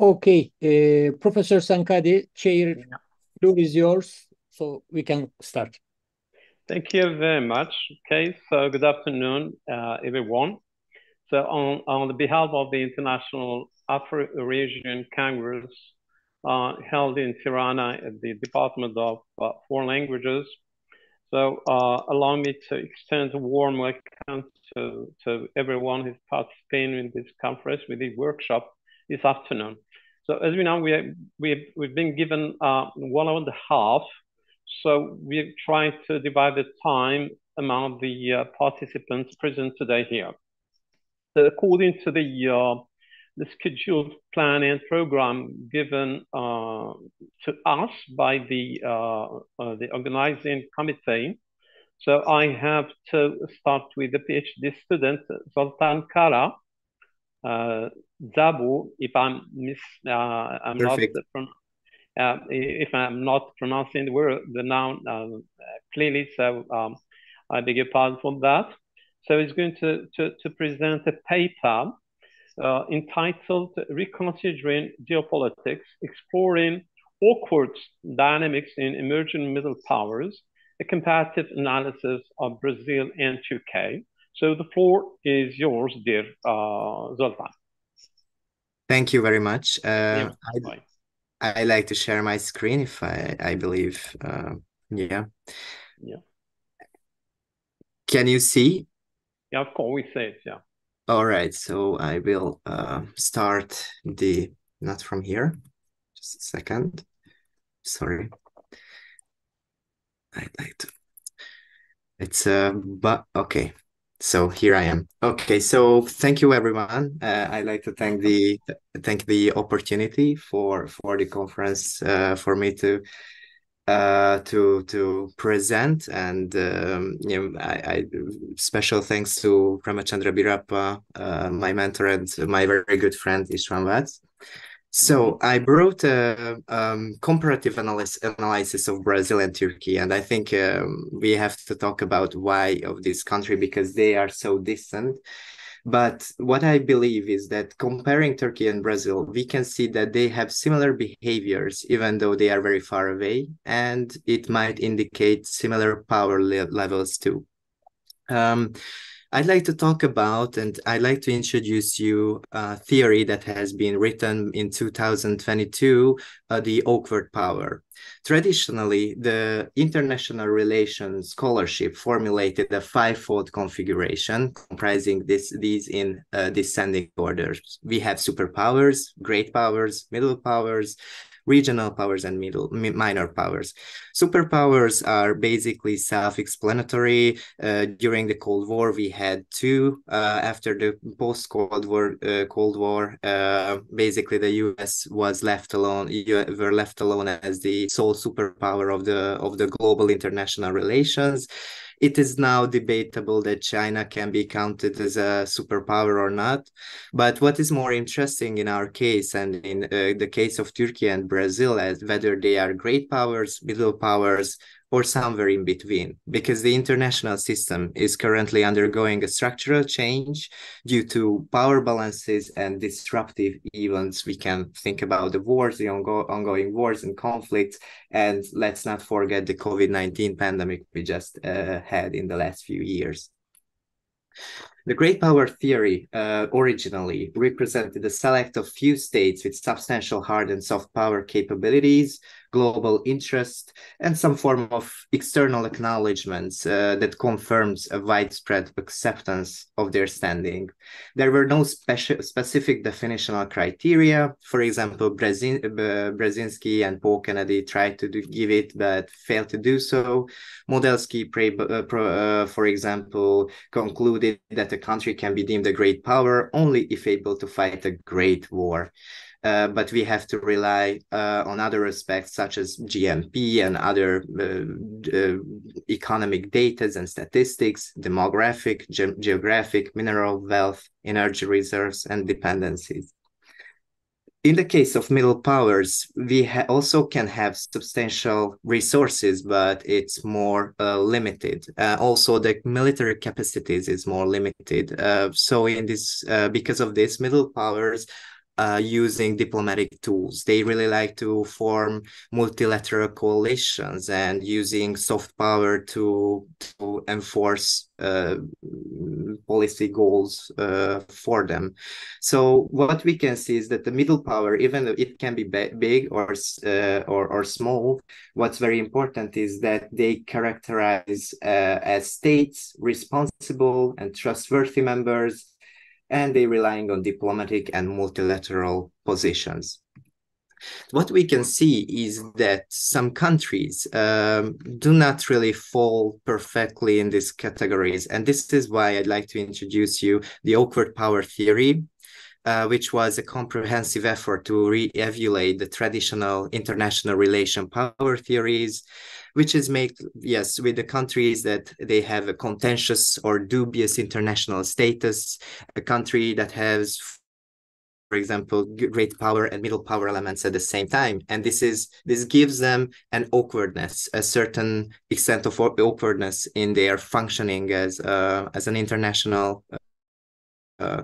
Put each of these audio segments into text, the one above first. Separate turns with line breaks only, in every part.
Okay, Professor Senkadi, chair,
Yeah.
floor is yours, so we can start.
Thank you very much. Okay, so good afternoon, everyone. So on the behalf of the International Afro-Eurasian Congress held in Tirana at the Department of Foreign Languages, so allow me to extend a warm welcome to everyone who's participating in this conference with the workshop this afternoon. So as we know, we've been given 1 hour and a half. So we're trying to divide the time among the participants present today here. So according to the scheduled plan and program given to us by the organizing committee, so I have to start with the PhD student Zoltan Kara-Szabo, if I'm
Perfect.
if I'm not pronouncing the noun clearly, so I beg your pardon for that. So he's going to present a paper entitled Reconsidering Geopolitics, Exploring Awkward Dynamics in Emerging Middle Powers, a comparative analysis of Brazil and Türkiye. So the floor is yours, dear Zoltan.
Thank you very much.
Yeah,
I like to share my screen if I believe, yeah.
Yeah.
Can you see?
Yeah, of course, we say it, yeah.
All right, so I will start not from here, just a second. Sorry. I'd like to, but okay. So here I am. Okay, so thank you everyone. I'd like to thank the opportunity for the conference for me to present, and I special thanks to Ramachandra Birappa, my mentor and my very good friend István Vácz. So I brought a comparative analysis of Brazil and Türkiye, and I think we have to talk about why of this country, because they are so distant. But what I believe is that comparing Turkey and Brazil, we can see that they have similar behaviors, even though they are very far away, and it might indicate similar power levels too. I'd like to talk about, and I'd like to introduce you a theory that has been written in 2022, the awkward power. Traditionally, the international relations scholarship formulated a five-fold configuration comprising these in descending orders. We have superpowers, great powers, middle powers, regional powers, and minor powers. Superpowers are basically self-explanatory. During the Cold War, we had two. After the post-Cold War, basically the U.S. was left alone. Were left alone as the sole superpower of the global international relations. It is now debatable that China can be counted as a superpower or not. But what is more interesting in our case and in the case of Turkey and Brazil, as whether they are great powers, middle powers, or somewhere in between, because the international system is currently undergoing a structural change due to power balances and disruptive events. We can think about the wars, the ongoing wars and conflicts, and let's not forget the COVID-19 pandemic we just had in the last few years. The great power theory originally represented a select of few states with substantial hard and soft power capabilities, global interest, and some form of external acknowledgements that confirms a widespread acceptance of their standing. There were no specific definitional criteria. For example, Brzezinski and Paul Kennedy tried to give it, but failed to do so. Modelsky, for example, concluded that a country can be deemed a great power only if able to fight a great war. But we have to rely on other aspects such as GNP and other economic data and statistics, demographic, geographic, mineral wealth, energy reserves, and dependencies. In the case of middle powers, we also can have substantial resources, but it's more limited. Also, the military capacities is more limited. So in this, because of this, middle powers using diplomatic tools. They really like to form multilateral coalitions and using soft power to enforce policy goals for them. So what we can see is that the middle power, even though it can be big or small, what's very important is that they characterize as states responsible and trustworthy members, and they're relying on diplomatic and multilateral positions. What we can see is that some countries do not really fall perfectly in these categories. And this is why I'd like to introduce you the awkward power theory, which was a comprehensive effort to re-evaluate the traditional international relation power theories, which is made, yes, with the countries that they have a contentious or dubious international status, a country that has, for example, great power and middle power elements at the same time. And this gives them an awkwardness, a certain extent of awkwardness in their functioning as an international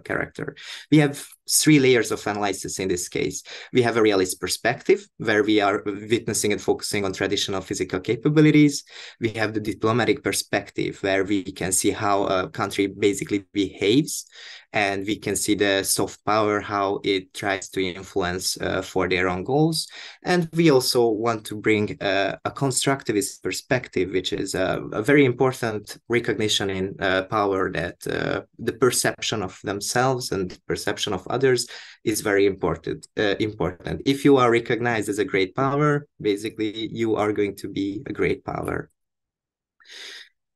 character. We have three layers of analysis in this case. We have a realist perspective, where we are witnessing and focusing on traditional physical capabilities. We have the diplomatic perspective, where we can see how a country basically behaves, and we can see the soft power, how it tries to influence for their own goals. And we also want to bring a constructivist perspective, which is a very important recognition in power, that the perception of themselves and the perception of others is very important. If you are recognized as a great power, basically you are going to be a great power.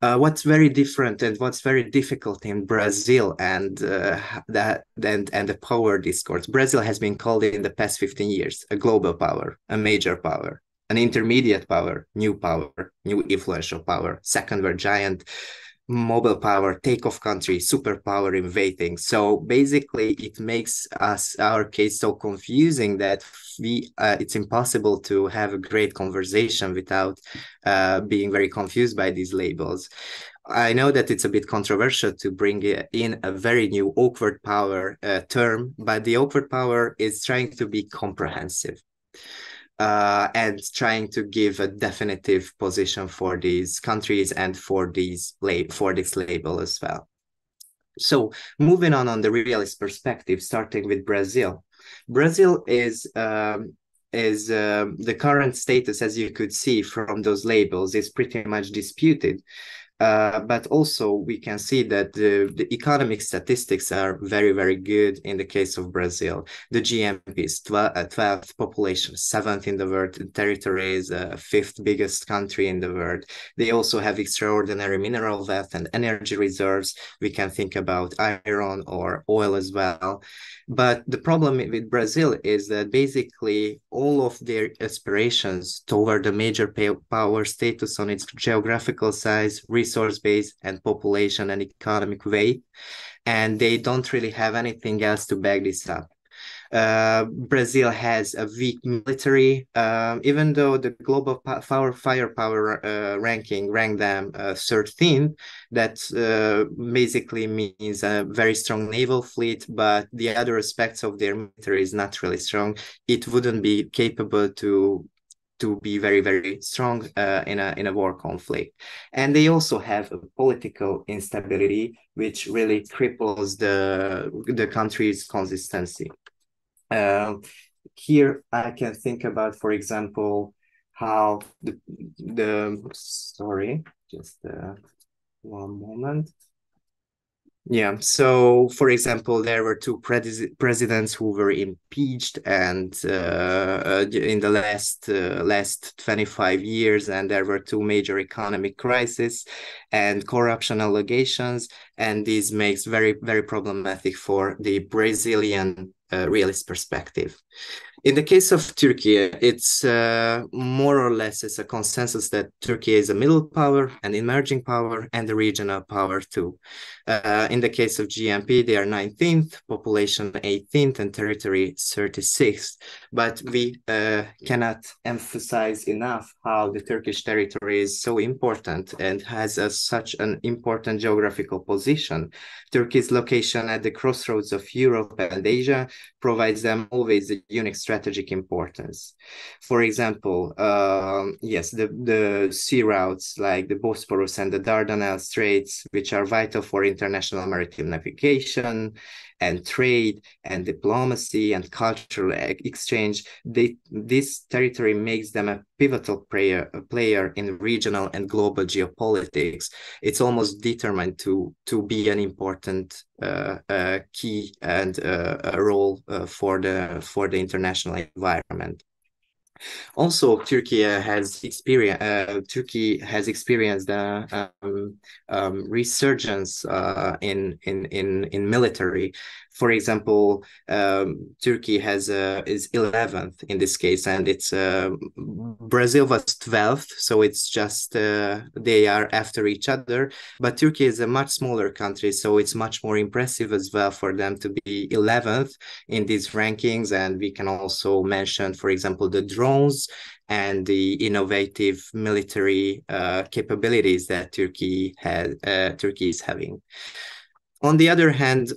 What's very different and what's very difficult in Brazil and the power discourse. Brazil has been called in the past 15 years a global power, a major power, an intermediate power, new influential power, second world giant, mobile power, takeoff country, superpower invading. So basically it makes our case so confusing that it's impossible to have a great conversation without being very confused by these labels. I know that it's a bit controversial to bring in a very new awkward power term, but the awkward power is trying to be comprehensive. And trying to give a definitive position for these countries and for this label as well. So moving on the realist perspective, starting with Brazil. Brazil is the current status, as you could see from those labels, is pretty much disputed. But also we can see that the economic statistics are very, very good in the case of Brazil. The GNP is 12th population, 7th in the world, territory is 5th biggest country in the world. They also have extraordinary mineral wealth and energy reserves. We can think about iron or oil as well. But the problem with Brazil is that basically all of their aspirations toward the major power status on its geographical size, resource base, and population and economic weight, and they don't really have anything else to back this up. Brazil has a weak military, even though the global firepower ranking ranked them 13th. That basically means a very strong naval fleet, but the other aspects of their military is not really strong. It wouldn't be capable to be very, very strong in a war conflict. And they also have a political instability, which really cripples the country's consistency. Here I can think about, for example, how sorry, just one moment. Yeah, so for example, there were two presidents who were impeached and in the last 25 years, and there were two major economic crises and corruption allegations, and this makes very, very problematic for the Brazilian realist perspective. In the case of Turkey, it's more or less it's a consensus that Turkey is a middle power, an emerging power, and a regional power too. In the case of GNP, they are 19th, population 18th, and territory 36th. But we cannot emphasize enough how the Turkish territory is so important and has such an important geographical position. Turkey's location at the crossroads of Europe and Asia provides them always a unique strategic importance. For example, yes, the sea routes like the Bosporus and the Dardanelles Straits, which are vital for international maritime navigation and trade and diplomacy and cultural exchange, this territory makes them a pivotal player in regional and global geopolitics. It's almost determined to be an important key and a role for the international environment. Also, Turkey has experienced a resurgence in military. For example, Turkey is 11th in this case, and it's Brazil was 12th, so it's just they are after each other. But Turkey is a much smaller country, so it's much more impressive as well for them to be 11th in these rankings. And we can also mention, for example, the drones and the innovative military capabilities that Turkey is having. On the other hand,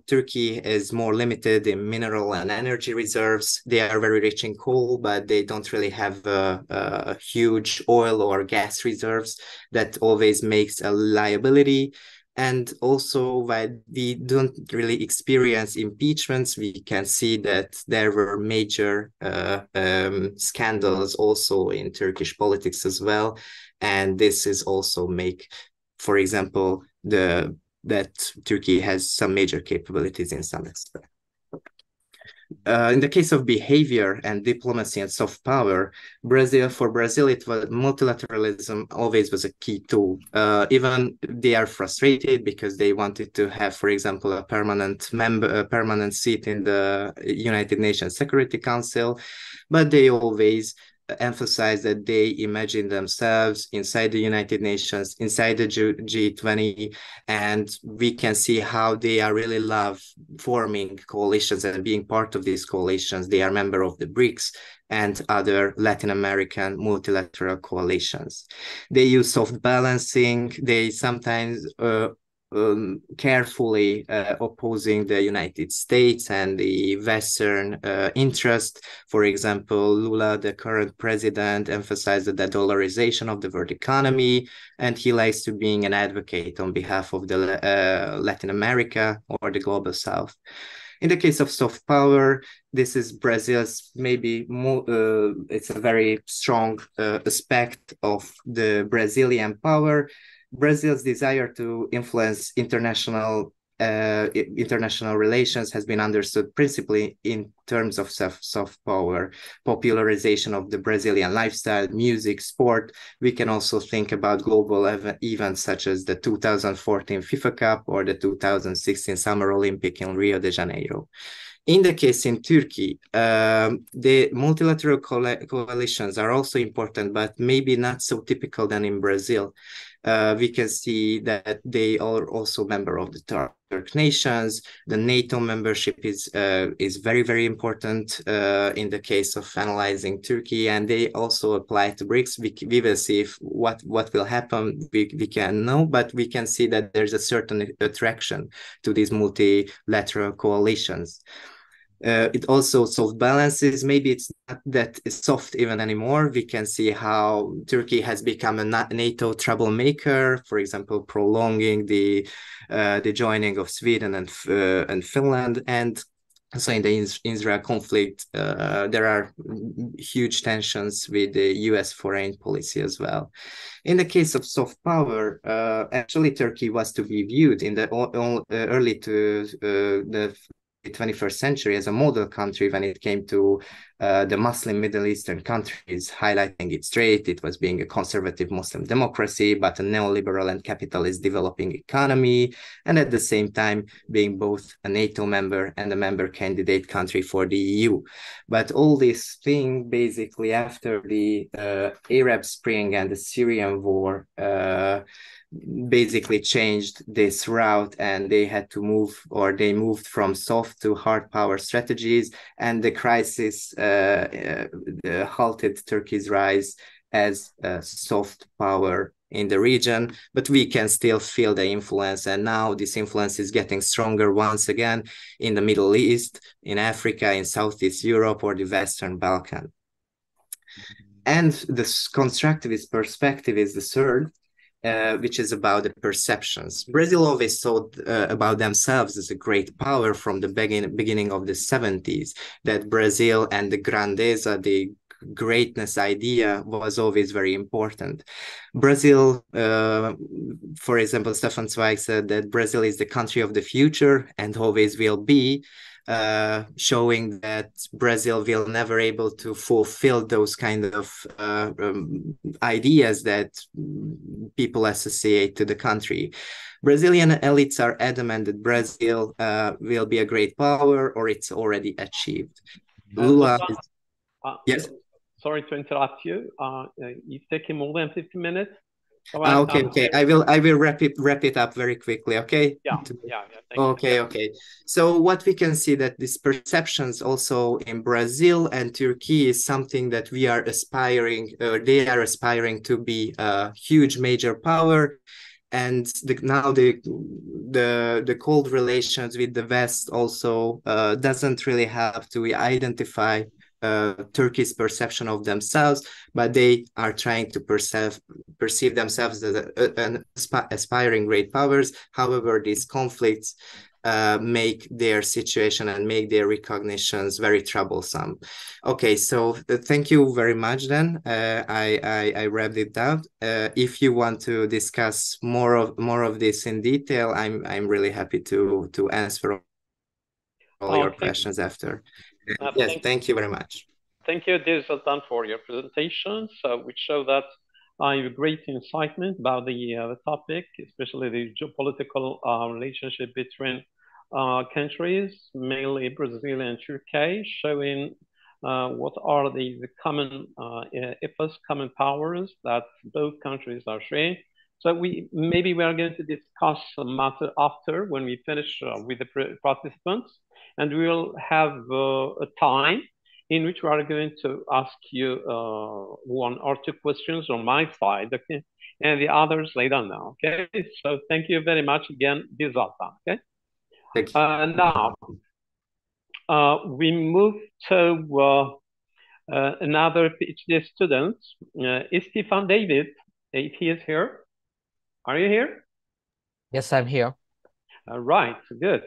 Turkey is more limited in mineral and energy reserves. They are very rich in coal, but they don't really have huge oil or gas reserves. That always makes a liability. And also, while we don't really experience impeachments, we can see that there were major scandals also in Turkish politics as well. And this is also make, for example, that Turkey has some major capabilities in some aspect. In the case of behavior and diplomacy and soft power, for Brazil, it was multilateralism always was a key tool. Even they are frustrated because they wanted to have, for example, a permanent seat in the United Nations Security Council, but they always emphasize that they imagine themselves inside the United Nations, inside the G20, and we can see how they are really love forming coalitions and being part of these coalitions. They are member of the BRICS and other Latin American multilateral coalitions. They use soft balancing. They sometimes carefully opposing the United States and the Western interest. For example, Lula, the current president, emphasized the dollarization of the world economy, and he likes to being an advocate on behalf of the Latin America or the global South. In the case of soft power, this is Brazil's maybe more, it's a very strong aspect of the Brazilian power. Brazil's desire to influence international relations has been understood principally in terms of soft power, popularization of the Brazilian lifestyle, music, sport. We can also think about global events such as the 2014 FIFA Cup or the 2016 Summer Olympic in Rio de Janeiro. In the case in Turkey, the multilateral coalitions are also important, but maybe not so typical than in Brazil. We can see that they are also member of the Turk nations. The NATO membership is very, very important in the case of analyzing Turkey, and they also apply to BRICS. We will see what will happen. We can know, but we can see that there's a certain attraction to these multilateral coalitions. It also soft balances. Maybe it's not that soft even anymore. We can see how Turkey has become a NATO troublemaker, for example, prolonging the joining of Sweden and Finland. And so in the Israel conflict, there are huge tensions with the US foreign policy as well. In the case of soft power, actually Turkey was to be viewed in the early to the 21st century as a model country when it came to the Muslim Middle Eastern countries, highlighting its trait. It was being a conservative Muslim democracy, but a neoliberal and capitalist developing economy, and at the same time being both a NATO member and a member candidate country for the EU. But all this thing, basically after the Arab Spring and the Syrian war, basically changed this route, and they had to move, or they moved from soft to hard power strategies, and the crisis halted Turkey's rise as a soft power in the region, but we can still feel the influence. And now this influence is getting stronger once again in the Middle East, in Africa, in Southeast Europe, or the Western Balkan. And this constructivist perspective is the third, which is about the perceptions. Brazil always thought about themselves as a great power from the beginning of the 70s, that Brazil and the grandeza, the greatness idea, was always very important. Brazil, for example, Stefan Zweig said that Brazil is the country of the future and always will be, showing that Brazil will never able to fulfill those kind of ideas that people associate to the country. Brazilian elites are adamant that Brazil will be a great power, or it's already achieved. Lula is... Yes?
Sorry to interrupt you. It's taking more than 50 minutes. So
okay. I will wrap it up very quickly. Okay.
Yeah. Thank you.
Okay. So what we can see that these perceptions also in Brazil and Turkey is something that we are aspiring. They are aspiring to be a huge major power, and now the cold relations with the West also doesn't really have to identify Turkey's perception of themselves, but they are trying to perceive themselves as an aspiring great powers. However, these conflicts make their situation and make their recognitions very troublesome. Okay, so thank you very much then. I wrapped it down. If you want to discuss more of this in detail, I'm really happy to answer all your questions after. Yes, thank you very much.
Thank you, dear Zoltan, for your presentation, which show that I have great incitement about the topic, especially the geopolitical relationship between countries, mainly Brazil and Türkiye, showing what are the common common powers that both countries are sharing. So maybe we are going to discuss the matter after, when we finish with the participants. And we will have a time in which we are going to ask you one or two questions on my side, okay? And the others later now, okay? So thank you very much again, Zoltan, okay?
Thank you.
Now, we move to another PhD student, István Dávid, if he is here. Are you here?
Yes, I'm here.
Right, good.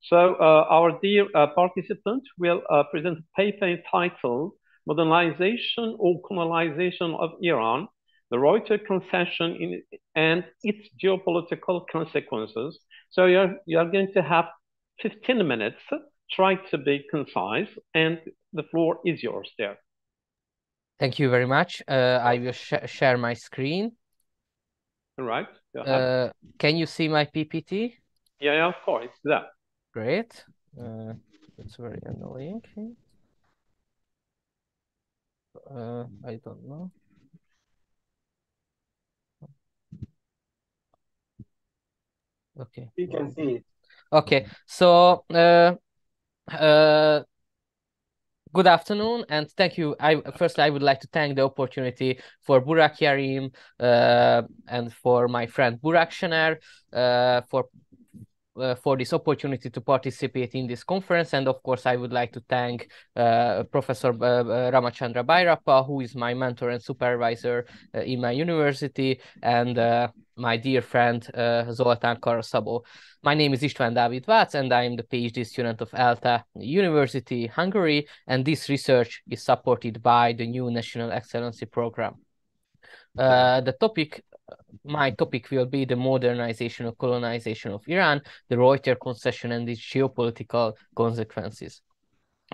So our dear participant will present a paper entitled Modernization or Colonization of Iran, the Reuter Concession and its Geopolitical Consequences. So you're going to have 15 minutes. Try to be concise, and the floor is yours there.
Thank you very much. I will share my screen.
All right.
Can you see my PPT?
Yeah, of course, it's there.
Great. That's very annoying. I don't know. Okay.
You can see it.
Okay. So, good afternoon, and thank you. Firstly, I would like to thank the opportunity for Burak Yarim and for my friend Burak Şener for this opportunity to participate in this conference. And of course, I would like to thank Professor Ramachandra Bairappa, who is my mentor and supervisor in my university, and my dear friend Zoltan Kara-Szabo. My name is István Dávid Vácz, and I am the PhD student of ELTE University, Hungary, and this research is supported by the new National Excellency Program. My topic will be the modernization or colonization of Iran, the Reuter Concession and its geopolitical consequences.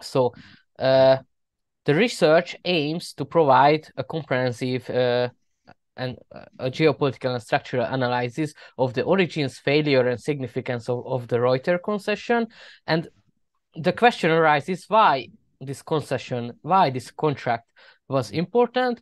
So the research aims to provide a comprehensive and a geopolitical and structural analysis of the origins, failure, and significance of the Reuter Concession. And the question arises why this concession, why this contract was important.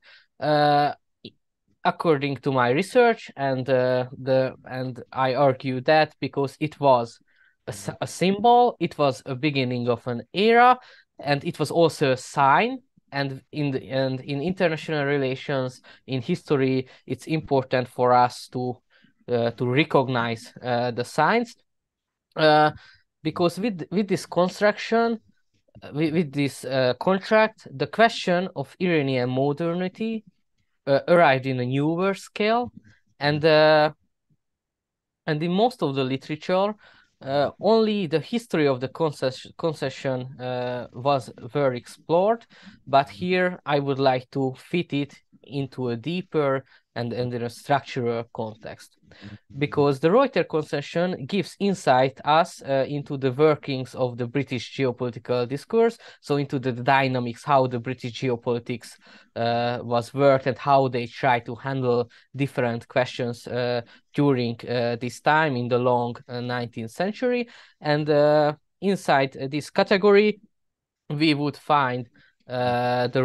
According to my research, and I argue that because it was a symbol, it was a beginning of an era, and it was also a sign and in international relations, in history, it's important for us to recognize the signs, because with this construction, with this contract, the question of Iranian modernity arrived in a newer scale, and in most of the literature, only the history of the concession were explored, but here I would like to fit it into a deeper and in a structural context, because the Reuter Concession gives insight us into the workings of the British geopolitical discourse, so into the dynamics, how the British geopolitics was worked and how they try to handle different questions during this time in the long 19th century. And inside this category, we would find the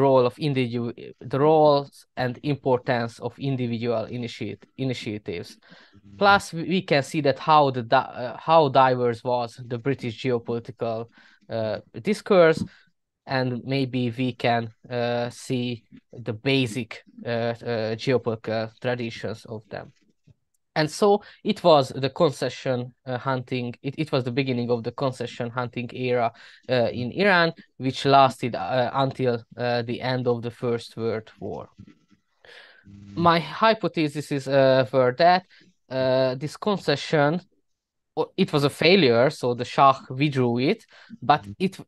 roles and importance of individual initiatives. Plus, we can see that how diverse was the British geopolitical discourse, and maybe we can see the basic geopolitical traditions of them. And so it was the concession hunting, it was the beginning of the concession hunting era in Iran, which lasted until the end of the First World War. My hypothesis is for that this concession, it was a failure, so the Shah withdrew it, but it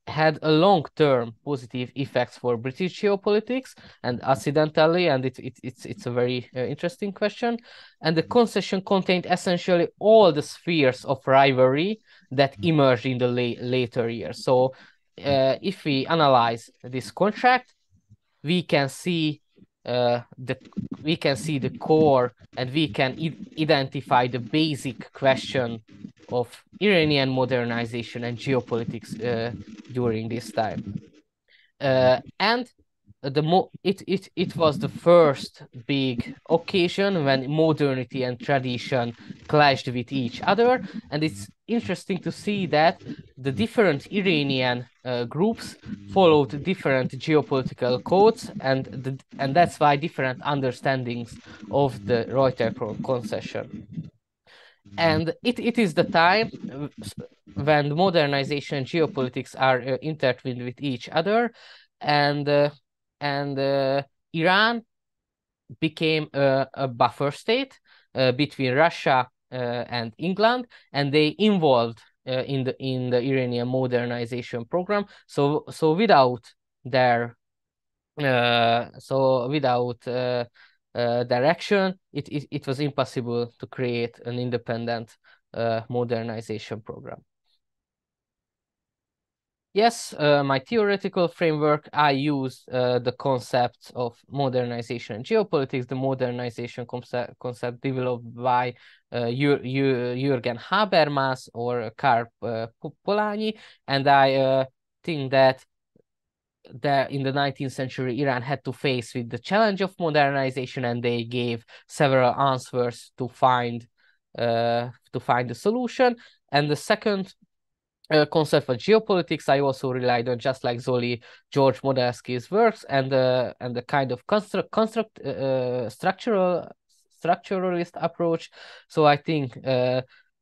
had a long-term positive effects for British geopolitics, and accidentally, and it's a very interesting question. And the concession contained essentially all the spheres of rivalry that emerged in the later years. So if we analyze this contract, we can see the core, and we can identify the basic question of Iranian modernization and geopolitics during this time. And it was the first big occasion when modernity and tradition clashed with each other, and it's interesting to see that the different Iranian groups followed different geopolitical codes, and that's why different understandings of the Reuter Concession. And it is the time when modernization and geopolitics are intertwined with each other, and Iran became a buffer state between Russia and England, and they involved in the Iranian modernization program. So without their direction, it was impossible to create an independent modernization program. Yes, my theoretical framework, I use the concepts of modernization and geopolitics, the modernization concept developed by Jürgen Habermas or Karl Polanyi, and I think that in the 19th century, Iran had to face with the challenge of modernization, and they gave several answers to find the solution. And the second concept for geopolitics, I also relied on, just like Zoli, George Modelsky's works, and the kind of structuralist approach. So I think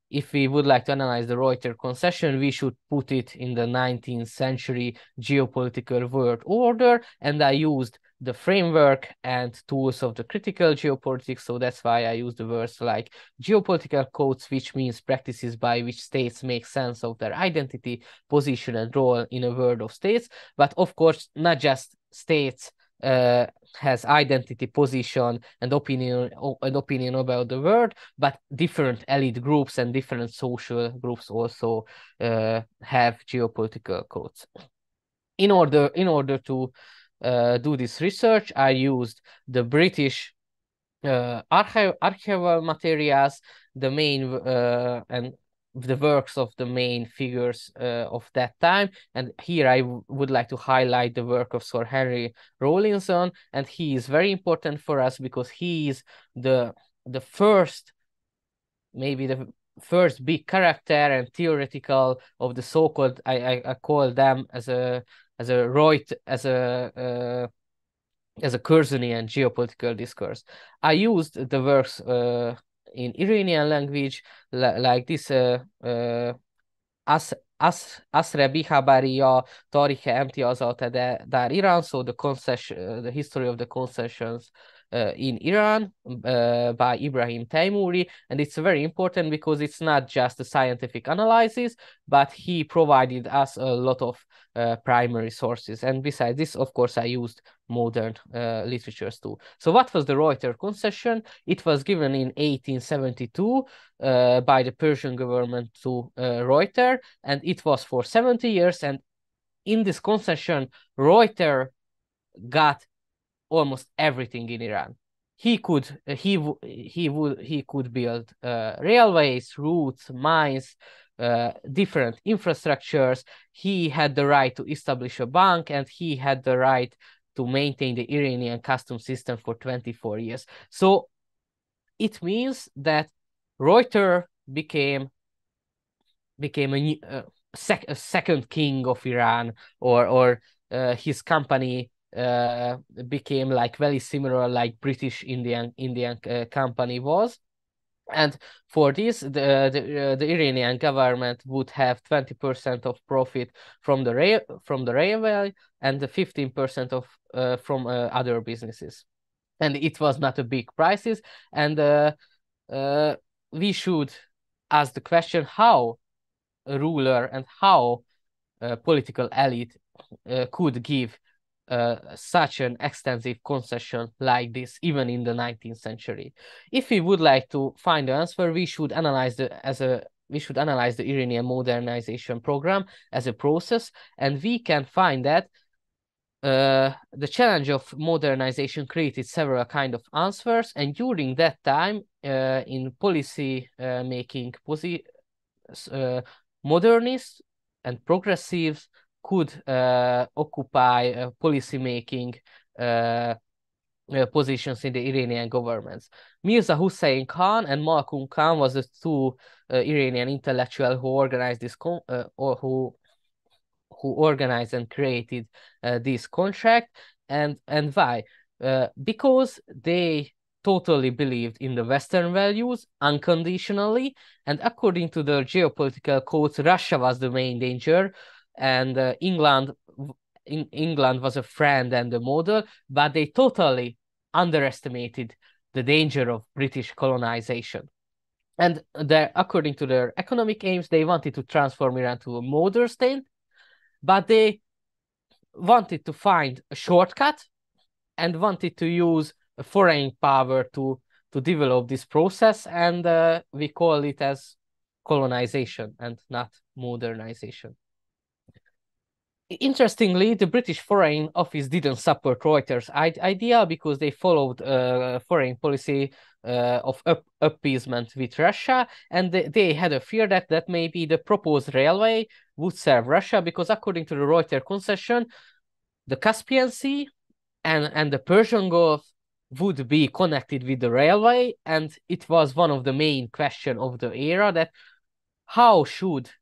if we would like to analyze the Reuter Concession, we should put it in the 19th century geopolitical world order, and I used the framework and tools of the critical geopolitics. So that's why I use the words like geopolitical codes, which means practices by which states make sense of their identity, position, and role in a world of states. But of course, not just states has identity, position, and opinion about the world, but different elite groups and different social groups also have geopolitical codes. In order to do this research, I used the British archival materials, the main and the works of the main figures of that time. And here I would like to highlight the work of Sir Henry Rawlinson, and he is very important for us because he is the first, maybe the first big character and theoretical of the so-called, I call them as Curzonian geopolitical discourse. I used the works in Iranian language like this Asre Bihabariya Tarihe Emtiazate Dar Iran, so the history of the concessions in Iran by Ibrahim Taimouri, and it's very important because it's not just a scientific analysis, but he provided us a lot of primary sources. And besides this, of course, I used modern literatures too. So what was the Reuter Concession? It was given in 1872 by the Persian government to Reuter, and it was for 70 years. And in this concession, Reuter got almost everything in Iran. He could build railways, routes, mines, different infrastructures. He had the right to establish a bank, and he had the right to maintain the Iranian custom system for 24 years. So it means that Reuter became a second king of Iran, or his company became like very similar like British Indian company was. And for this, the Iranian government would have 20% of profit from the railway and the 15% of from other businesses. And it was not a big prices. And we should ask the question how a ruler and how a political elite could give such an extensive concession like this, even in the 19th century. If we would like to find the answer, we should analyze the Iranian modernization program as a process, and we can find that the challenge of modernization created several kind of answers, and during that time, in policy making, modernists and progressives could occupy policy-making positions in the Iranian governments. Mirza Hussein Khan and Malcolm Khan was the two Iranian intellectuals who organized this who organized and created this contract. And why? Because they totally believed in the Western values unconditionally, and according to the geopolitical codes, Russia was the main danger, and England was a friend and a model, but they totally underestimated the danger of British colonization. And according to their economic aims, they wanted to transform Iran to a modern state, but they wanted to find a shortcut and wanted to use a foreign power to develop this process, and we call it as colonization and not modernization. Interestingly, the British Foreign Office didn't support Reuter's idea because they followed foreign policy of appeasement with Russia, and they had a fear that maybe the proposed railway would serve Russia, because according to the Reuter Concession, the Caspian Sea and the Persian Gulf would be connected with the railway, and it was one of the main questions of the era, that how should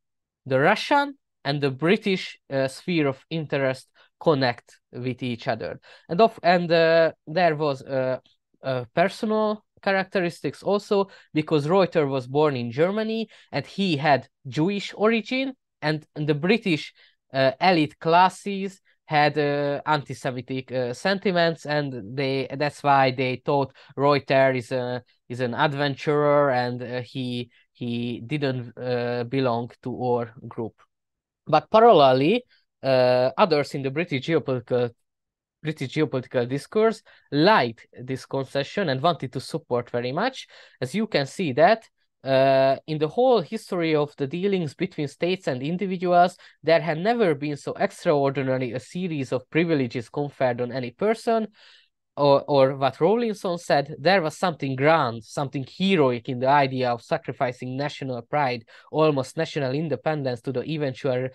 the Russian and the British sphere of interest connect with each other. And there was personal characteristics also, because Reuter was born in Germany and he had Jewish origin, and the British elite classes had anti-Semitic sentiments, and that's why they thought Reuter is an adventurer, and he didn't belong to our group. But parallelly, others in the British geopolitical discourse liked this concession and wanted to support very much. As you can see that in the whole history of the dealings between states and individuals, there had never been so extraordinary a series of privileges conferred on any person, or what Rawlinson said, there was something grand, something heroic in the idea of sacrificing national pride, almost national independence, to the eventual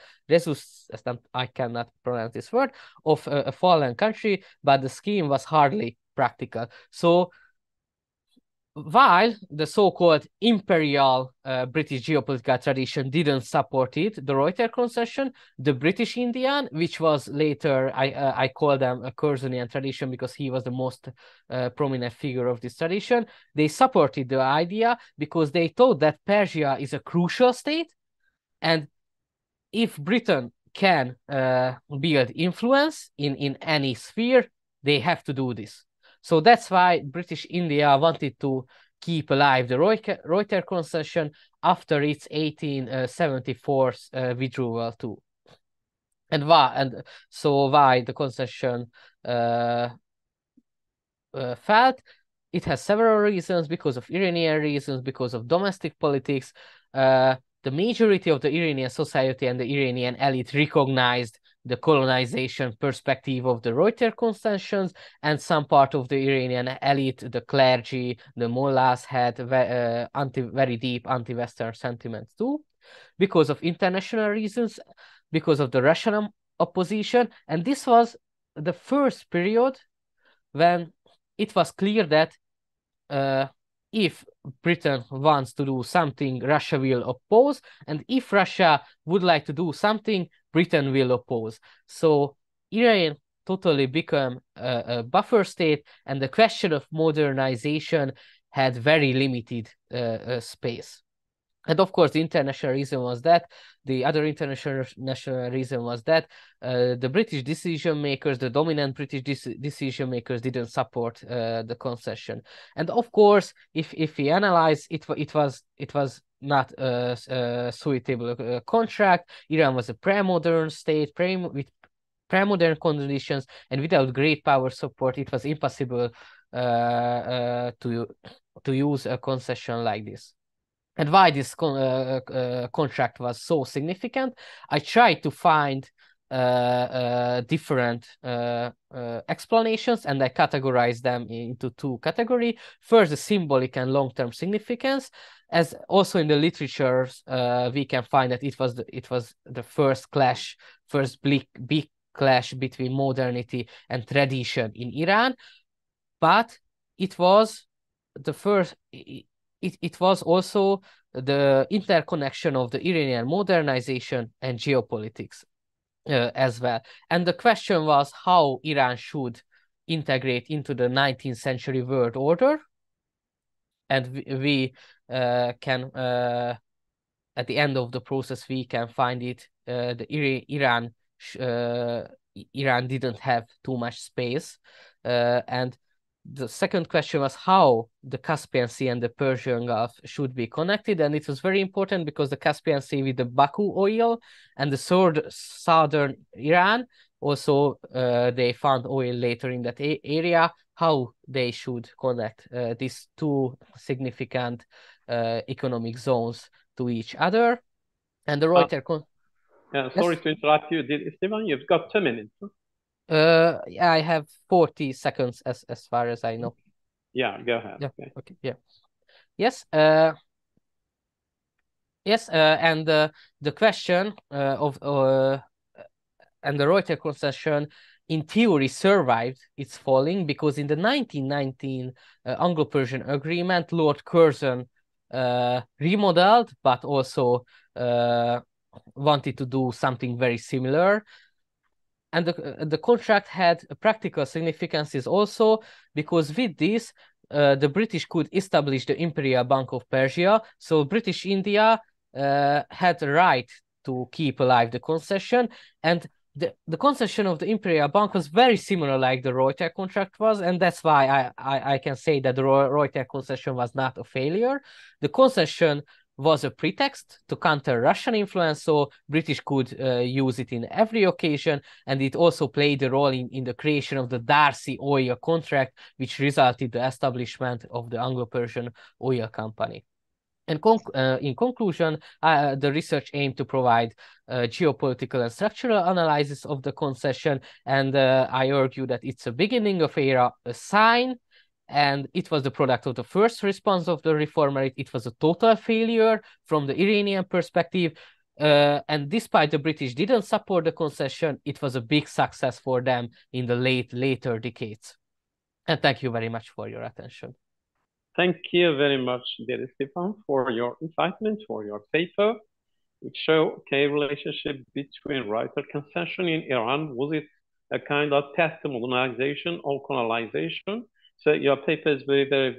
I cannot pronounce this word, of a fallen country, but the scheme was hardly practical. So while the so-called imperial British geopolitical tradition didn't support it, the Reuter Concession, the British Indian, which was later, I call them a Curzonian tradition because he was the most prominent figure of this tradition, they supported the idea because they thought that Persia is a crucial state, and if Britain can build influence in any sphere, they have to do this. So that's why British India wanted to keep alive the Reuter Concession after its 1874 withdrawal too. And why the concession failed? It has several reasons, because of Iranian reasons, because of domestic politics. The majority of the Iranian society and the Iranian elite recognized the colonization perspective of the Reuter concessions, and some part of the Iranian elite, the clergy, the mullahs, had very deep anti-Western sentiments too, because of international reasons, because of the Russian opposition. And this was the first period when it was clear that if Britain wants to do something, Russia will oppose, and if Russia would like to do something, Britain will oppose. So Iran totally became a buffer state, and the question of modernization had very limited space. And of course, the international reason was that, the other international reason was that the British decision makers, the dominant British decision makers, didn't support the concession. And of course, if we analyze it, it was not a suitable contract. Iran was a pre-modern state, with pre-modern conditions, and without great power support, it was impossible to use a concession like this. And why this contract was so significant, I tried to find different explanations, and I categorized them into two categories. First, the symbolic and long-term significance. As also in the literature, we can find that it was the first big clash between modernity and tradition in Iran, but it was the first. It was also the interconnection of the Iranian modernization and geopolitics as well. And the question was how Iran should integrate into the 19th century world order. And we can, at the end of the process, we can find it, Iran didn't have too much space. And the second question was how the Caspian Sea and the Persian Gulf should be connected. And it was very important because the Caspian Sea with the Baku oil and the southern Iran, also they found oil later in that area, how they should connect these two significant economic zones to each other. And the Reuter...
sorry to interrupt you. István, you've got 2 minutes. Huh?
I have 40 seconds as far as I know.
Yeah, go ahead.
Yeah. Okay. Yeah. Yes. Yes. And the question of and the Reuter concession in theory survived its falling because in the 1919 Anglo-Persian agreement, Lord Curzon remodeled, but also wanted to do something very similar. And the contract had practical significances also because with this, the British could establish the Imperial Bank of Persia. So British India had the right to keep alive the concession. And the concession of the Imperial Bank was very similar like the Reuter contract was. And that's why I can say that the Reuter concession was not a failure. The concession was a pretext to counter Russian influence, so British could use it in every occasion, and it also played a role in the creation of the Darcy oil contract, which resulted in the establishment of the Anglo-Persian Oil Company. And in conclusion, the research aimed to provide geopolitical and structural analysis of the concession, and I argue that it's a beginning of era, a sign, and it was the product of the first response of the reformer. It was a total failure from the Iranian perspective. And despite the British didn't support the concession, it was a big success for them in the later decades. And thank you very much for your attention.
Thank you very much, dear István, for your incitement, for your paper, which show relationship between Reuter Concession in Iran. Was it a kind of path to modernization or colonization? So your paper is very very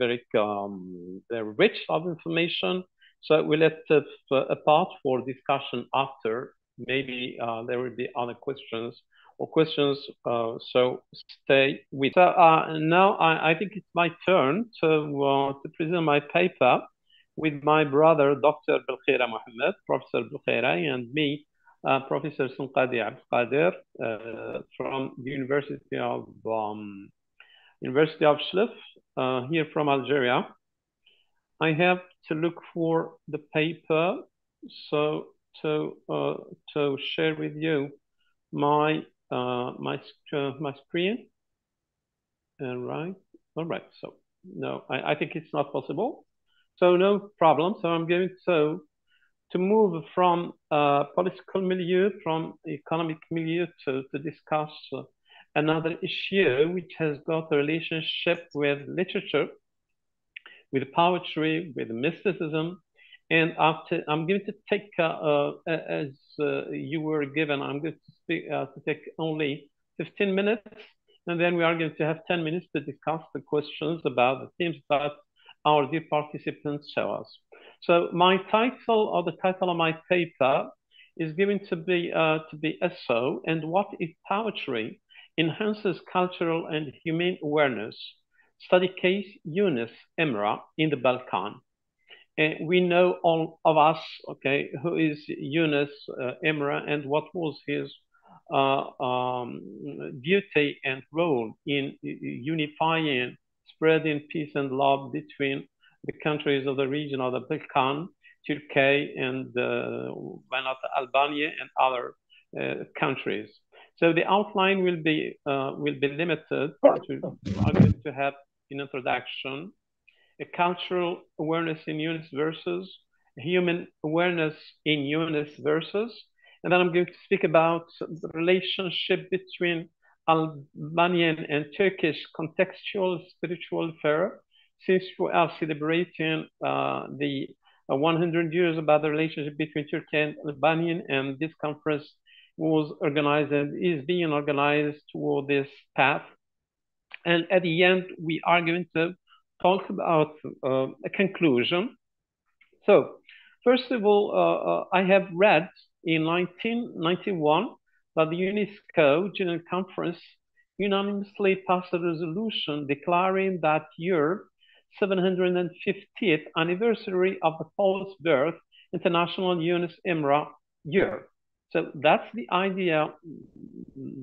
rich of information. So we left it apart for discussion after. Maybe there will be other questions so stay with. So now I think it's my turn to present my paper with my brother, Dr. Belkhira Mohamed, Professor Belkhira, and me, Professor Senkadi Abdelkader, from the University of Schliff, here from Algeria. I have to look for the paper, so to share with you my screen. All right. So no, I think it's not possible. So no problem. So I'm going to move from political milieu, from economic milieu, to discuss another issue which has got a relationship with literature, with poetry, with mysticism. And after, I'm going to take, as you were given, I'm going to speak to take only 15 minutes, and then we are going to have 10 minutes to discuss the questions about the themes that our dear participants show us. So my title, or the title of my paper, is going to be SO, and what if poetry enhances cultural and humane awareness? Study case Yunus, Emre in the Balkan. We know all of us, okay, who is Yunus Emre, and what was his duty and role in unifying, spreading peace and love between the countries of the region of the Balkan, Türkiye, and why not Albania and other countries. So the outline will be limited to, I'm going to have an introduction, a cultural awareness in Yunus verses, human awareness in Yunus verses, and then I'm going to speak about the relationship between Albanian and Turkish contextual spiritual affair, since we are celebrating the 100 years about the relationship between Turkey and Albanian, and this conference was organized and is being organized toward this path. And at the end, we are going to talk about a conclusion. So, first of all, I have read in 1991 that the UNESCO General Conference unanimously passed a resolution declaring that year 750th anniversary of the Poet's birth, International Yunus Emre year. So that's the idea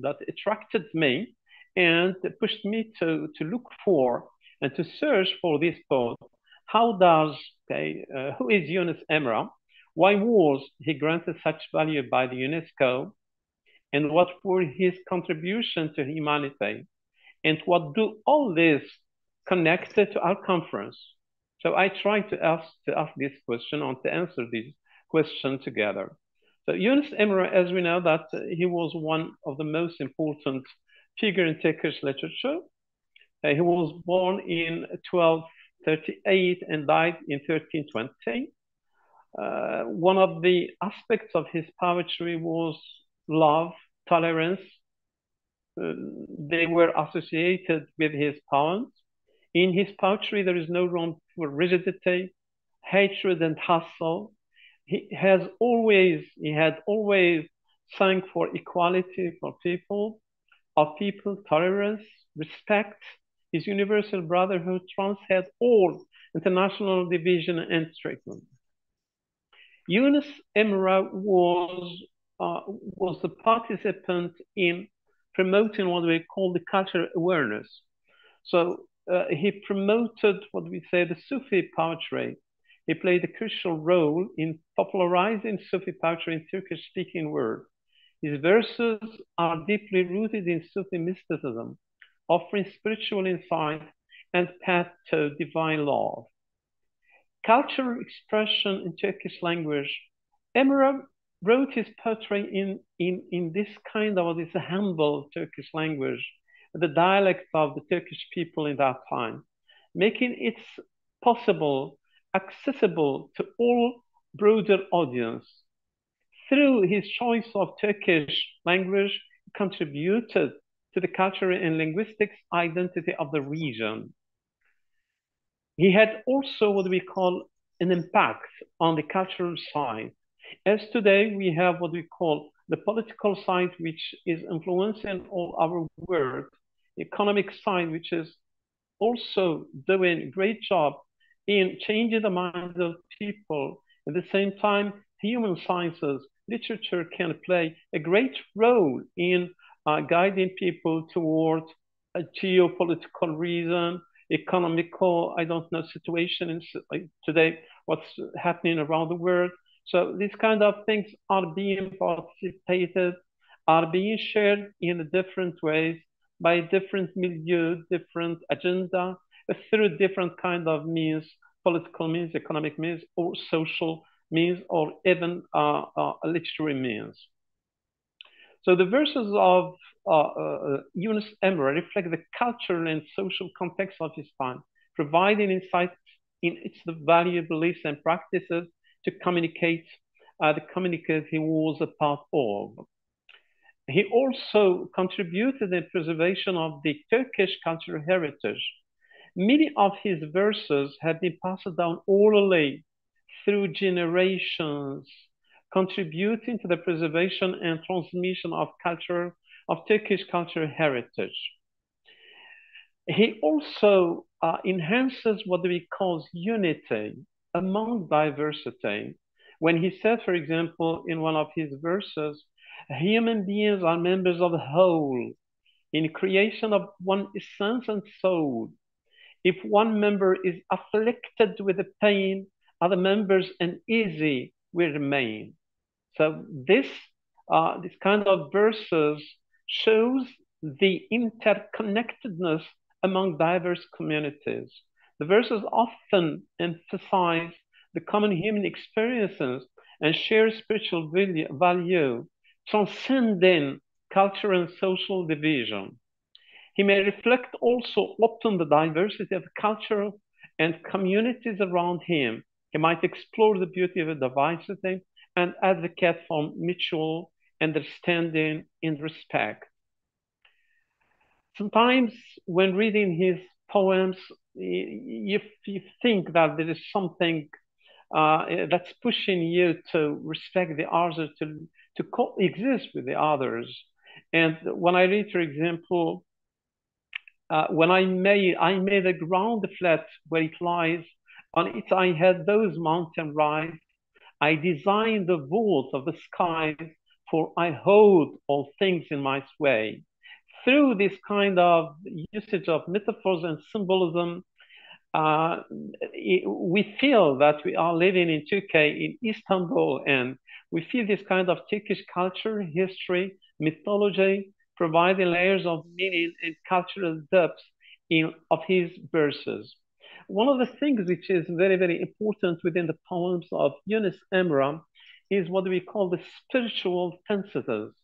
that attracted me and pushed me to look for and to search for this poet. How does, who is Yunus Emre? Why was he granted such value by the UNESCO? And what were his contribution to humanity? And what do all this connected to our conference? So I tried to ask this question and to answer this question together. So Yunus Emre, as we know, that he was one of the most important figure in Turkish literature. He was born in 1238 and died in 1320. One of the aspects of his poetry was love, tolerance. They were associated with his poems. In his poetry, there is no room for rigidity, hatred, and hustle. He had always sung for equality for people, tolerance, respect. His universal brotherhood transcends all international division and treatment. Yunus Emre was the participant in promoting what we call the cultural awareness. So he promoted what we say the Sufi poetry. He played a crucial role in popularizing Sufi poetry in Turkish-speaking world. His verses are deeply rooted in Sufi mysticism, offering spiritual insight and path to divine love. Cultural expression in Turkish language. Emre wrote his poetry in this kind of this humble Turkish language, the dialect of the Turkish people in that time, making its possible, accessible to all broader audience. Through his choice of Turkish language, he contributed to the cultural and linguistic identity of the region. He had also what we call an impact on the cultural side. As today, we have what we call the political side, which is influencing all our work, economic side, which is also doing a great job in changing the minds of people. At the same time, human sciences, literature can play a great role in guiding people towards a geopolitical reason, economical, I don't know, situation in today, what's happening around the world. So these kind of things are being participated, are being shared in different ways by different milieu, different agenda, through different kind of means, political means, economic means, or social means, or even literary means. So the verses of Yunus Emre reflect the cultural and social context of his time, providing insights in its value, beliefs, and practices to communicate the community he was a part of. He also contributed in the preservation of the Turkish cultural heritage. Many of his verses have been passed down orally through generations, contributing to the preservation and transmission of Turkish cultural heritage. He also enhances what we call unity among diversity. When he said, for example, in one of his verses, human beings are members of the whole, in creation of one essence and soul. If one member is afflicted with a pain, other members uneasy will remain. So this kind of verses shows the interconnectedness among diverse communities. The verses often emphasize the common human experiences and share spiritual value, transcending cultural and social division. He may reflect also often the diversity of culture and communities around him. He might explore the beauty of diversity and advocate for mutual understanding and respect. Sometimes when reading his poems, you think that there is something that's pushing you to respect the others, to coexist with the others. And when I read, for example, when I made a ground flat where it lies, on it I had those mountain rise. I designed the vault of the skies, for I hold all things in my sway. Through this kind of usage of metaphors and symbolism, we feel that we are living in Turkey, in Istanbul, and we feel this kind of Turkish culture, history, mythology, providing layers of meaning and cultural depth of his verses. One of the things which is very, very important within the poems of Yunus Emre is what we call the spiritual synthesis.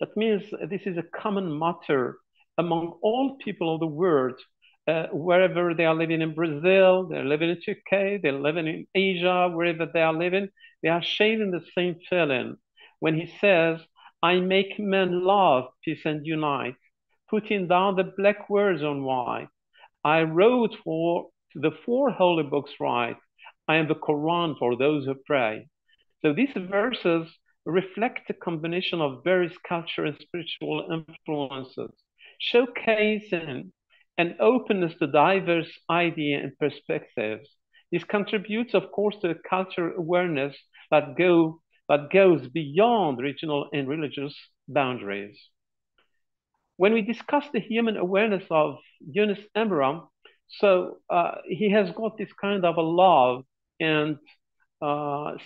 That means this is a common matter among all people of the world, wherever they are living in Brazil, they're living in Turkey, they're living in Asia, wherever they are living, they are sharing the same feeling. When he says, I make men love, peace, and unite, putting down the black words on white. I wrote for the 4 holy books right. I am the Quran for those who pray. So these verses reflect a combination of various cultural and spiritual influences, showcasing an openness to diverse ideas and perspectives. This contributes, of course, to a cultural awareness that goes beyond regional and religious boundaries. When we discuss the human awareness of Yunus Emre, so he has got this kind of a love and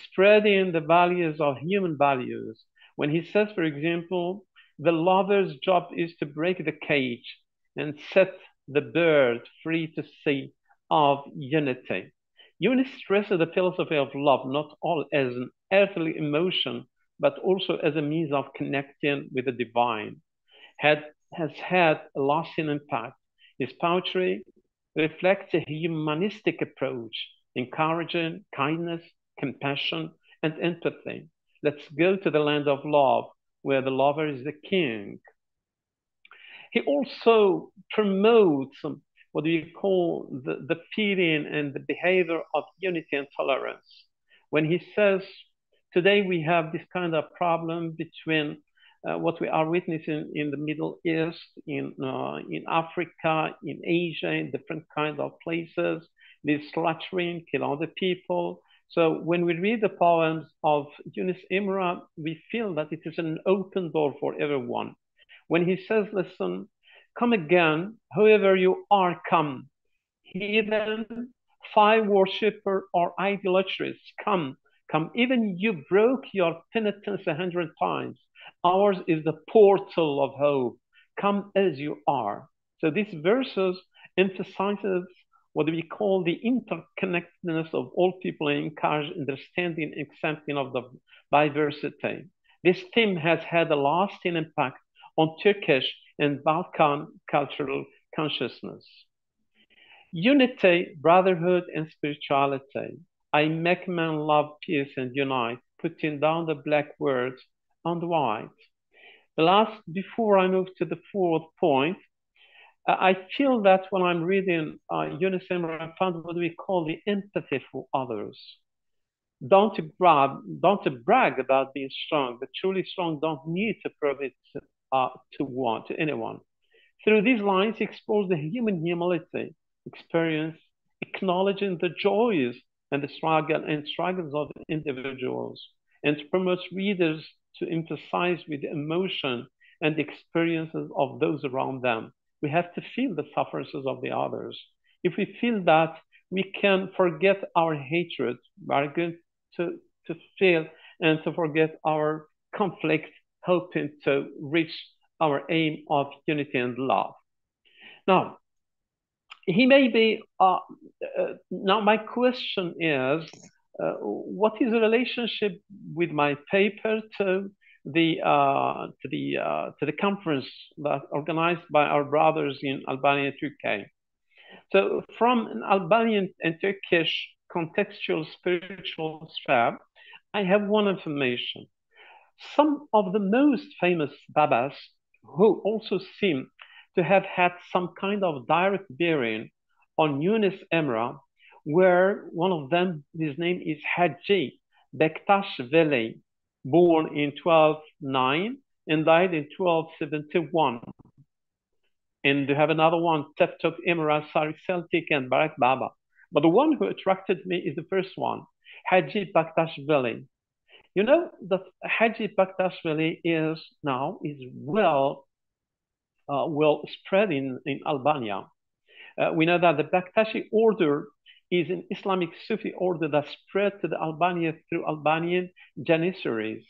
spreading the values of human values. When he says, for example, the lover's job is to break the cage and set the bird free to sea of unity. Yunus stresses the philosophy of love not all as an earthly emotion, but also as a means of connecting with the divine. Has had a lasting impact. His poetry reflects a humanistic approach, encouraging kindness, compassion, and empathy. Let's go to the land of love, where the lover is the king. He also promotes what we call the feeling and the behavior of unity and tolerance. When he says, today we have this kind of problem between what we are witnessing in the Middle East, in Africa, in Asia, in different kinds of places, this slaughtering, kill other people. So when we read the poems of Yunus Emre, we feel that it is an open door for everyone. When he says, listen, come again, whoever you are, come. Heathen, fire worshipper, or idolaters, come. Come, even you broke your penitence 100 times. Ours is the portal of hope. Come as you are. So these verses emphasizes what we call the interconnectedness of all people and encourage understanding and accepting of the diversity. This theme has had a lasting impact on Turkish and Balkan cultural consciousness. Unity, brotherhood, and spirituality. I make men love peace and unite, putting down the black words on the white. Before I move to the fourth point, I feel that when I'm reading Yunus Emre, I found what we call the empathy for others. Don't brag about being strong, but truly strong don't need to prove it to anyone. Through these lines, he explores the human humility, experience, acknowledging the joys and the struggles of individuals, and promotes readers to emphasize with the emotion and the experiences of those around them. We have to feel the sufferings of the others. If we feel that, we can forget our hatred. We are going to feel and to forget our conflict, hoping to reach our aim of unity and love. Now, he may be, now my question is, what is the relationship with my paper to the conference that organized by our brothers in Albania and Türkiye? So from an Albanian and Turkish contextual spiritual sphere, I have one information. Some of the most famous Babas, who also seem to have had some kind of direct bearing on Yunus Emre, where one of them, his name is Haji Bektaş Veli, born in 1209 and died in 1271. And you have another one, Teftok Emre, Sari Celtic, and Barak Baba. But the one who attracted me is the first one, Haji Bektaş Veli. You know that Haji Bektaş Veli is well spread in Albania. We know that the Bektashi order is an Islamic Sufi order that spread to the Albania through Albanian Janissaries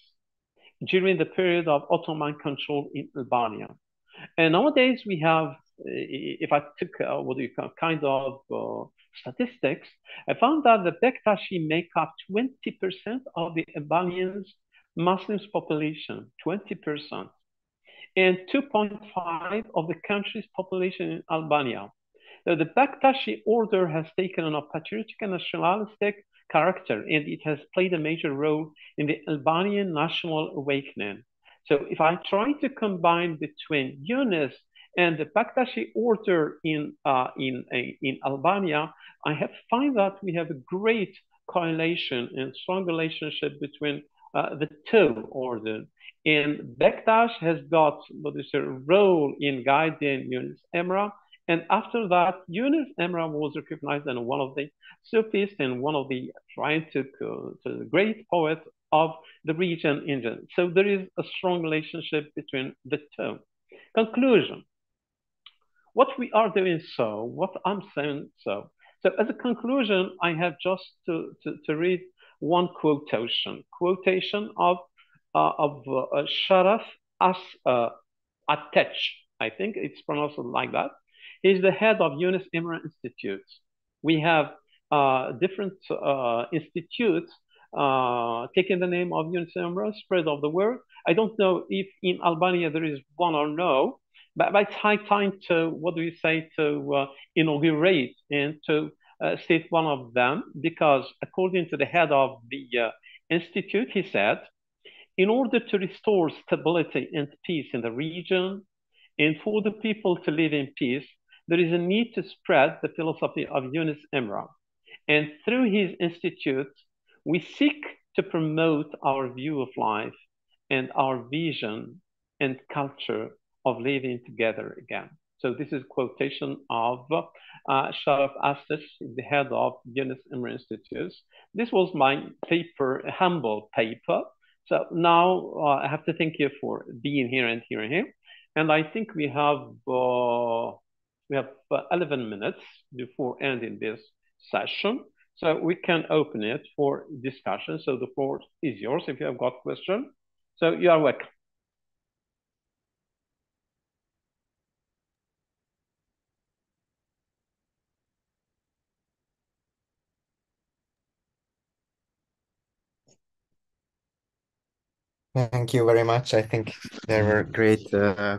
during the period of Ottoman control in Albania. And nowadays we have, if I took kind of statistics, I found that the Bektashi make up 20% of the Albanians Muslims population, 20%, and 2.5% of the country's population in Albania. So the Bektashi order has taken on a patriotic and nationalistic character, and it has played a major role in the Albanian national awakening. So if I try to combine between Yunus and the Bektashi order in Albania, I have find that we have a great correlation and strong relationship between the two orders. And Bektaş has got a role in guiding Yunus Emre. And after that, Yunus Emre was recognized as one of the Sufis and one of the the great poets of the region in general. So there is a strong relationship between the two. Conclusion. What we are doing so, what I'm saying so. So as a conclusion, I have just to read one quotation of Sharaf Ateş. I think it's pronounced like that. He's the head of Yunus Emre Institute. We have different institutes taking the name of Yunus Emre, spread of the word. I don't know if in Albania there is one or no, but it's high time to, what do you say, to inaugurate and to state one of them, because according to the head of the institute, he said, in order to restore stability and peace in the region, and for the people to live in peace, there is a need to spread the philosophy of Yunus Emre. And through his institute, we seek to promote our view of life and our vision and culture of living together again. So this is a quotation of Sharaf Astis, the head of Yunus Emre Institute. This was my paper, a humble paper. So now I have to thank you for being here and hearing him. And I think we have 11 minutes before ending this session. So we can open it for discussion. So the floor is yours if you have got questions. So you are welcome.
Thank you very much. I think there were great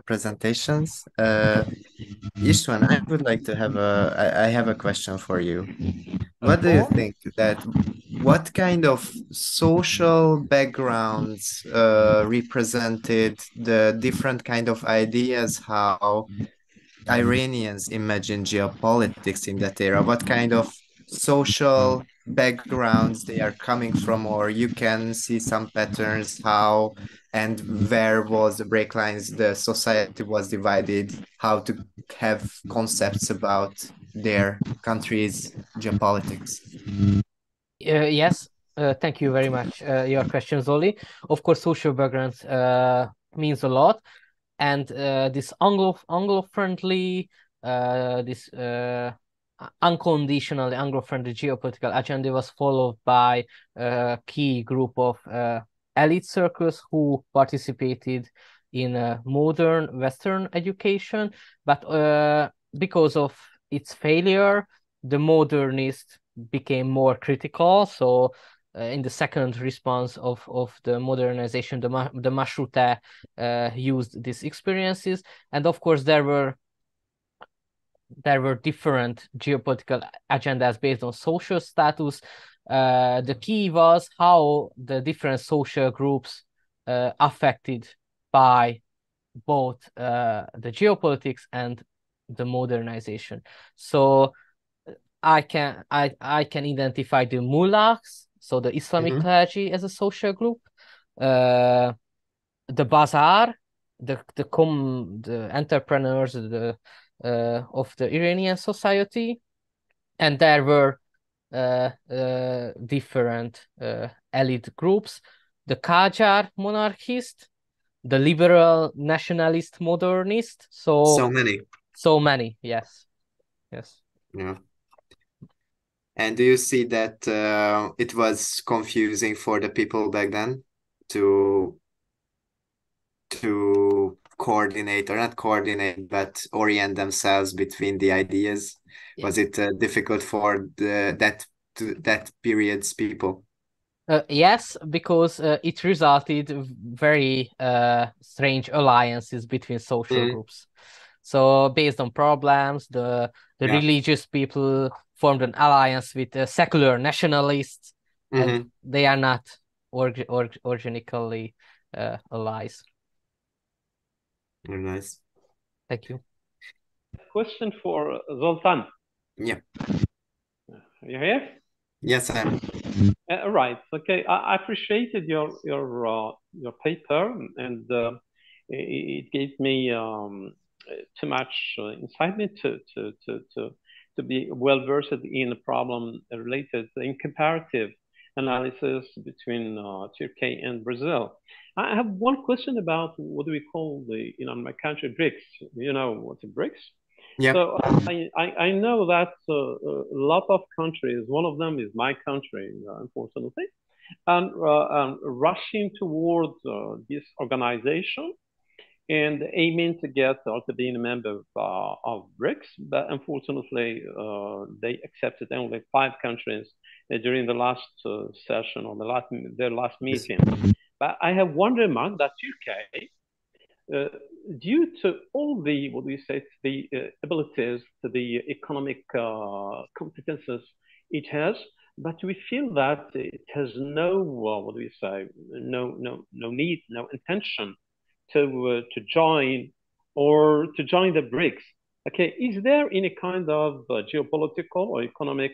presentations. István, I would like to have I have a question for you. What do you think that what kind of social backgrounds represented the different kind of ideas how Iranians imagine geopolitics in that era? What kind of social backgrounds they are coming from, or you can see some patterns how and where was the break lines, the society was divided, how to have concepts about their country's geopolitics.
Yes, thank you very much. Your question, Zoli. Of course, social backgrounds means a lot, and this Anglo-friendly, this unconditionally Anglo-friendly geopolitical agenda was followed by a key group of elite circles who participated in modern Western education, but because of its failure, the modernist became more critical. So in the second response of the modernization, the Mashrute used these experiences. And of course, there were different geopolitical agendas based on social status. The key was how the different social groups affected by both the geopolitics and the modernization. So I can identify the mullahs, so the Islamic clergy, as a social group. The bazaar, the entrepreneurs, of the Iranian society, and there were different elite groups: the Qajar monarchist, the liberal nationalist modernist. So many, yes.
Yeah. And do you see that it was confusing for the people back then to coordinate, or not coordinate, but orient themselves between the ideas? Yeah. Was it difficult for that period's people?
Yes, because it resulted very strange alliances between social groups. So based on problems, the religious people formed an alliance with secular nationalists, and they are not organically allies.
Very nice.
Thank you.
Question for Zoltan.
Yeah.
You here?
Yes, I am.
Right. Okay. I appreciated your paper, and it gave me too much insight to be well versed in a problem related in comparative analysis between Turkey and Brazil. I have one question about what do we call my country, BRICS. You know what the BRICS?
Yeah.
So I know that a lot of countries, one of them is my country, unfortunately, and rushing towards this organization and aiming to get or to being a member of BRICS. But unfortunately, they accepted only 5 countries during the last session or their last meeting. But I have one remark that Turkey due to all the, what do you say, the abilities, to the economic competences it has, but we feel that it has no, what do you say, no need, no intention to join the BRICS. Okay, is there any kind of geopolitical or economic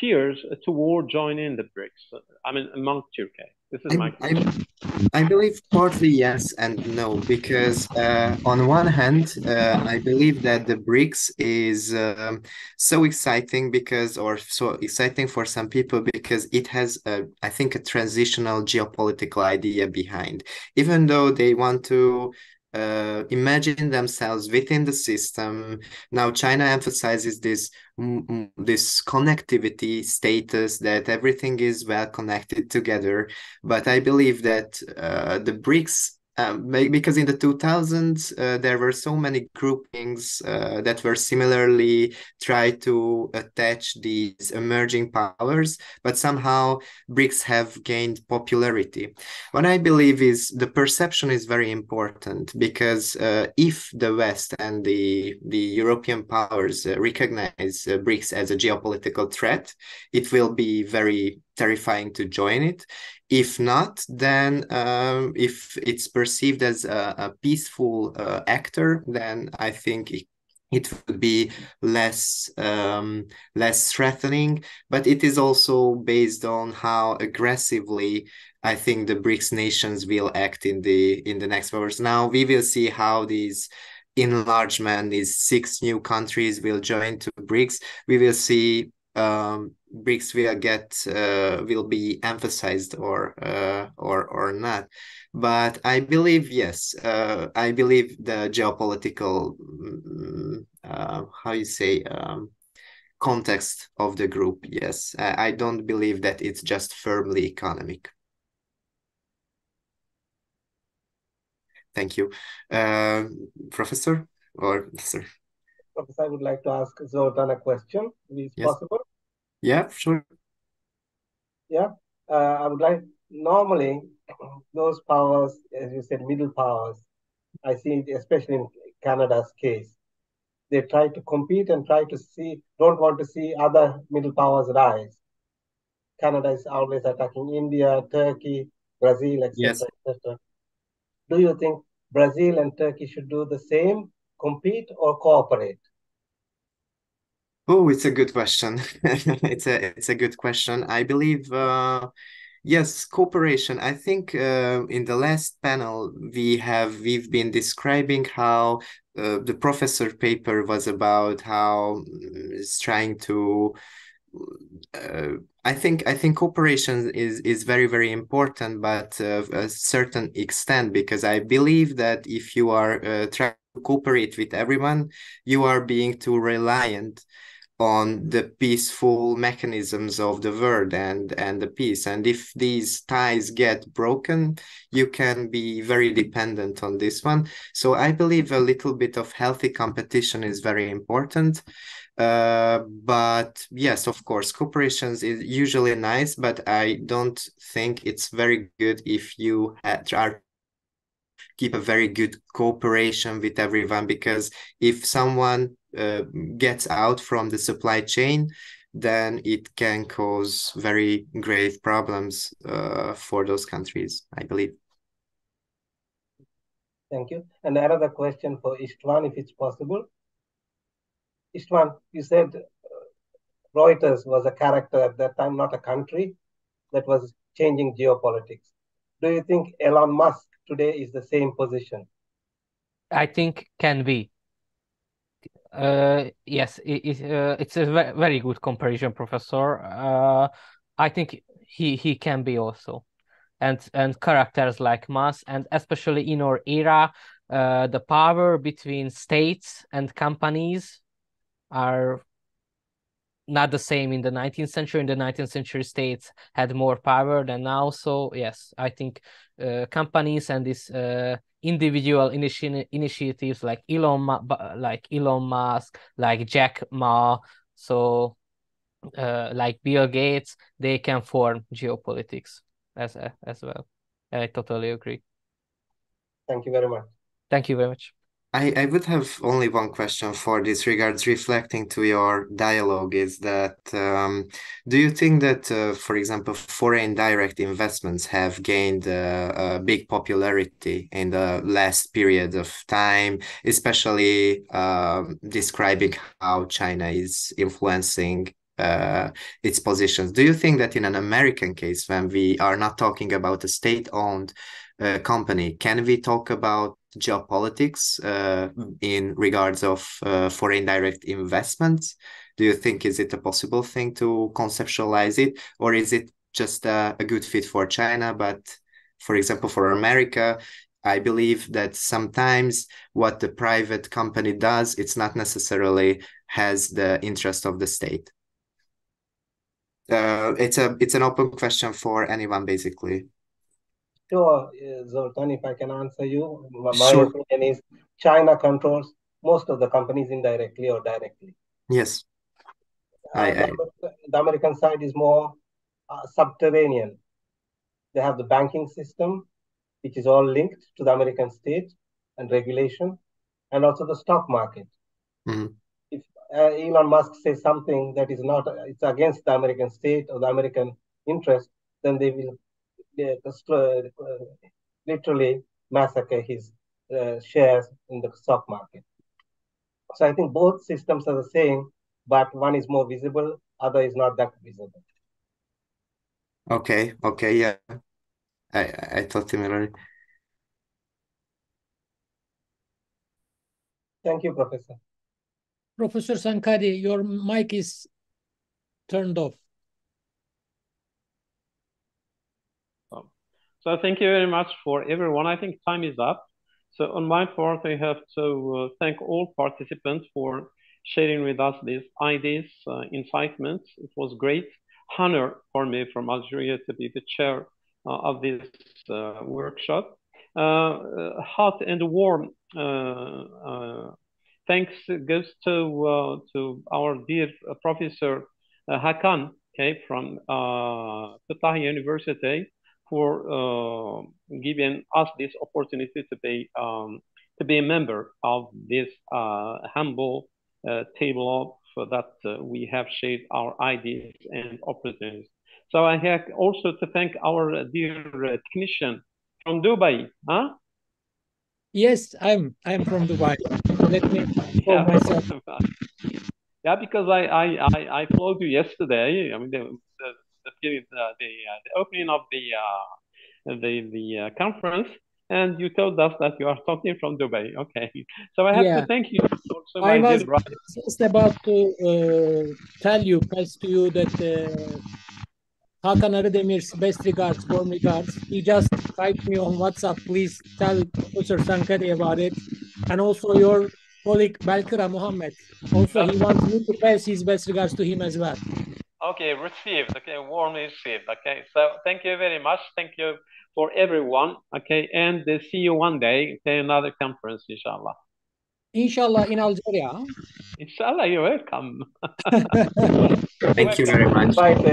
fears toward joining the BRICS? I mean, among Turkey. This is my question.
I believe partly yes and no, because on one hand, I believe that the BRICS is so exciting so exciting for some people because it has, I think, a transitional geopolitical idea behind. Even though they want to imagine themselves within the system. Now, China emphasizes this connectivity status, that everything is well connected together. But I believe that the BRICS, because in the 2000s, there were so many groupings that were similarly tried to attach these emerging powers, but somehow BRICS have gained popularity. What I believe is the perception is very important, because if the West and the European powers recognize BRICS as a geopolitical threat, it will be very terrifying to join it. If not, then if it's perceived as a peaceful actor, then I think it would be less threatening. But it is also based on how aggressively I think the BRICS nations will act in the next hours. Now we will see how these enlargement, these 6 new countries will join to BRICS. We will see BRICS will be emphasized or not. But I believe, yes, I believe the geopolitical context of the group, yes. I don't believe that it's just firmly economic. Thank you. Professor or sir?
Professor, I would like to ask Zoltan a question, if it's possible.
Yeah, sure.
Yeah, I would like, normally, those powers, as you said, middle powers, I see it especially in Canada's case, they try to compete and don't want to see other middle powers rise. Canada is always attacking India, Turkey, Brazil, etc., etc. Do you think Brazil and Turkey should do the same, compete or cooperate?
Oh, it's a good question. It's a good question. I believe yes, cooperation. I think in the last panel we've been describing how the professor paper was about how it's trying to. I think cooperation is very, very important, but a certain extent, because I believe that if you are trying to cooperate with everyone, you are being too reliant on the peaceful mechanisms of the world and the peace. And if these ties get broken, you can be very dependent on this one. So I believe a little bit of healthy competition is very important. But yes, of course, cooperations is usually nice, but I don't think it's very good if you are keep a very good cooperation with everyone, because if someone gets out from the supply chain, then it can cause very grave problems for those countries, I believe.
Thank you. And another question for István, if it's possible. István, you said Reuters was a character at that time, not a country, that was changing geopolitics. Do you think Elon Musk today is the same position?
I think can be. Yes, it's a very good comparison, Professor. I think he can be also, and characters like Musk, and especially in our era, the power between states and companies are not the same in the 19th century. In the 19th century, states had more power than now. So yes, I think companies and this individual initiatives like Elon Musk, like Jack Ma, so like Bill Gates, they can form geopolitics as well. I totally agree.
Thank you very much.
Thank you very much.
I would have only one question for this regards, reflecting to your dialogue, is that do you think that, for example, foreign direct investments have gained a big popularity in the last period of time, especially describing how China is influencing its positions? Do you think that in an American case, when we are not talking about a state-owned company, can we talk about geopolitics in regards of foreign direct investments? Do you think is it a possible thing to conceptualize it, or is it just a good fit for China? But for example, for America, I believe that sometimes what the private company does, it's not necessarily has the interest of the state. It's an open question for anyone, basically.
Sure, Zoltan, if I can answer you, my
Sure.
opinion is China controls most of the companies indirectly or directly.
Yes.
The American side is more subterranean. They have the banking system, which is all linked to the American state and regulation, and also the stock market.
Mm-hmm.
If Elon Musk says something that is not, it's against the American state or the American interest, then they will literally massacre his shares in the stock market. So I think both systems are the same, but one is more visible, other is not that visible.
Okay, yeah. I thought similarly.
Thank you, Professor.
Professor Senkadi, your mic is turned off.
So thank you very much for everyone. I think time is up. So on my part, I have to thank all participants for sharing with us these ideas, incitements. It was great honor for me from Algeria to be the chair of this workshop. Hot and warm thanks goes to our dear Professor Hakan, okay, from Fethiye University, for giving us this opportunity to be a member of this humble table, so that we have shared our ideas and opportunities. So I have also to thank our dear technician from Dubai, huh?
Yes, I'm from Dubai. Let me show myself.
Yeah, because I followed you yesterday. I mean, the opening of the conference, and you told us that you are talking from Dubai. Okay, so I have to thank you. Also,
I was just about to tell you, pass to you that Hakan Arıdemir's best regards, warm regards. He just typed me on WhatsApp. Please tell Professor Senkadi about it, and also your colleague Belkhira Mohamed. Also, he wants me to pass his best regards to him as well.
Okay, received. Okay, warmly received. Okay, so thank you very much. Thank you for everyone. Okay, and see you one day in another conference, inshallah.
Inshallah, in Algeria.
Inshallah, you're welcome.
Thank you very much.
Bye.